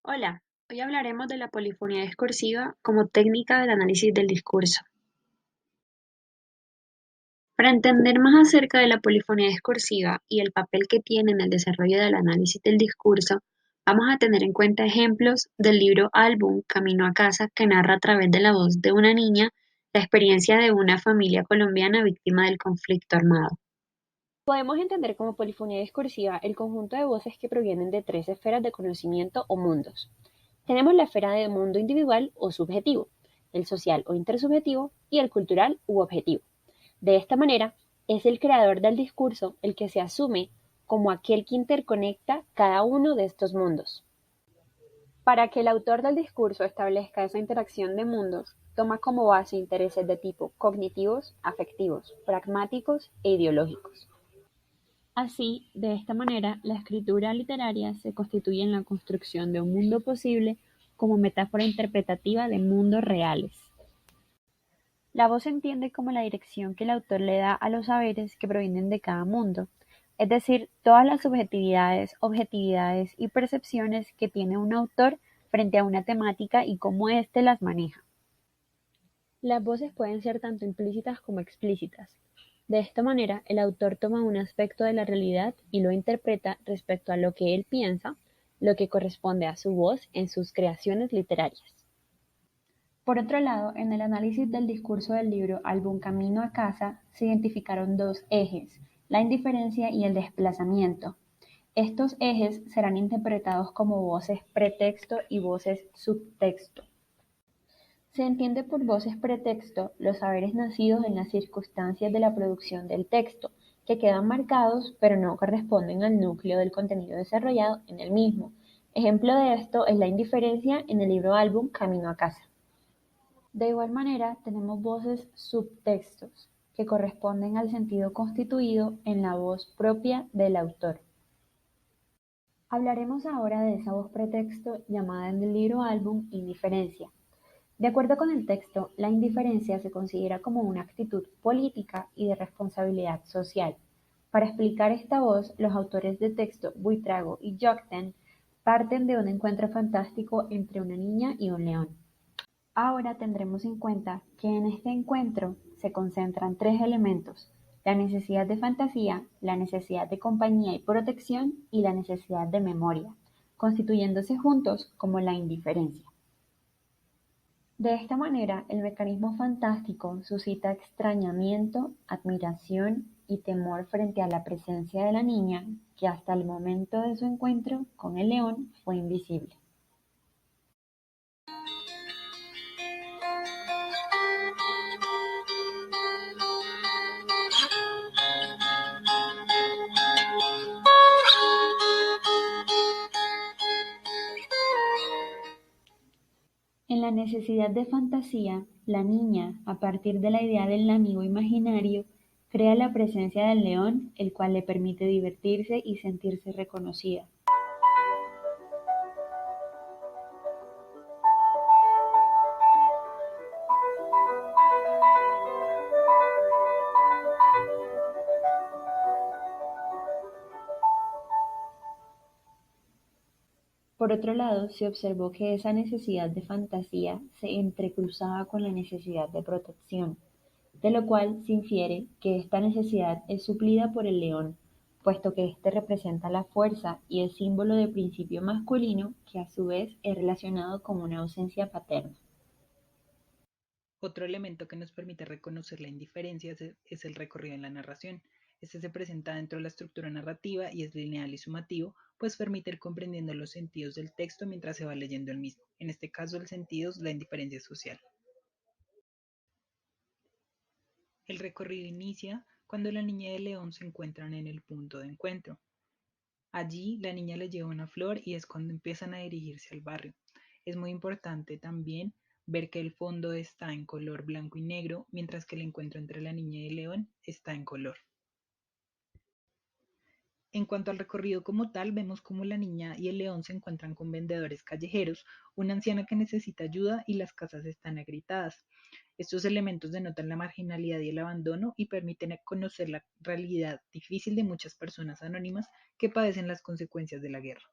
Hola, hoy hablaremos de la polifonía discursiva como técnica del análisis del discurso. Para entender más acerca de la polifonía discursiva y el papel que tiene en el desarrollo del análisis del discurso, vamos a tener en cuenta ejemplos del libro Álbum Camino a casa, que narra a través de la voz de una niña la experiencia de una familia colombiana víctima del conflicto armado. Podemos entender como polifonía discursiva el conjunto de voces que provienen de tres esferas de conocimiento o mundos. Tenemos la esfera de mundo individual o subjetivo, el social o intersubjetivo y el cultural u objetivo. De esta manera, es el creador del discurso el que se asume como aquel que interconecta cada uno de estos mundos. Para que el autor del discurso establezca esa interacción de mundos, toma como base intereses de tipo cognitivos, afectivos, pragmáticos e ideológicos. Así, de esta manera, la escritura literaria se constituye en la construcción de un mundo posible como metáfora interpretativa de mundos reales. La voz se entiende como la dirección que el autor le da a los saberes que provienen de cada mundo, es decir, todas las subjetividades, objetividades y percepciones que tiene un autor frente a una temática y cómo éste las maneja. Las voces pueden ser tanto implícitas como explícitas. De esta manera, el autor toma un aspecto de la realidad y lo interpreta respecto a lo que él piensa, lo que corresponde a su voz en sus creaciones literarias. Por otro lado, en el análisis del discurso del libro Álbum Camino a casa se identificaron dos ejes, la indiferencia y el desplazamiento. Estos ejes serán interpretados como voces pretexto y voces subtexto. Se entiende por voces pretexto los saberes nacidos en las circunstancias de la producción del texto, que quedan marcados pero no corresponden al núcleo del contenido desarrollado en el mismo. Ejemplo de esto es la indiferencia en el libro álbum Camino a casa. De igual manera, tenemos voces subtextos, que corresponden al sentido constituido en la voz propia del autor. Hablaremos ahora de esa voz pretexto llamada en el libro álbum indiferencia. De acuerdo con el texto, la indiferencia se considera como una actitud política y de responsabilidad social. Para explicar esta voz, los autores de texto Buitrago y Jocten parten de un encuentro fantástico entre una niña y un león. Ahora tendremos en cuenta que en este encuentro se concentran tres elementos: la necesidad de fantasía, la necesidad de compañía y protección y la necesidad de memoria, constituyéndose juntos como la indiferencia. De esta manera, el mecanismo fantástico suscita extrañamiento, admiración y temor frente a la presencia de la niña, que hasta el momento de su encuentro con el león fue invisible. En la necesidad de fantasía, la niña, a partir de la idea del amigo imaginario, crea la presencia del león, el cual le permite divertirse y sentirse reconocida. Por otro lado, se observó que esa necesidad de fantasía se entrecruzaba con la necesidad de protección, de lo cual se infiere que esta necesidad es suplida por el león, puesto que éste representa la fuerza y es símbolo de principio masculino que a su vez es relacionado con una ausencia paterna. Otro elemento que nos permite reconocer la indiferencia es el recorrido en la narración. Este se presenta dentro de la estructura narrativa y es lineal y sumativo, pues permite ir comprendiendo los sentidos del texto mientras se va leyendo el mismo. En este caso, el sentido es la indiferencia social. El recorrido inicia cuando la niña y el león se encuentran en el punto de encuentro. Allí, la niña le lleva una flor y es cuando empiezan a dirigirse al barrio. Es muy importante también ver que el fondo está en color blanco y negro, mientras que el encuentro entre la niña y el león está en color. En cuanto al recorrido como tal, vemos cómo la niña y el león se encuentran con vendedores callejeros, una anciana que necesita ayuda y las casas están agritadas. Estos elementos denotan la marginalidad y el abandono y permiten conocer la realidad difícil de muchas personas anónimas que padecen las consecuencias de la guerra.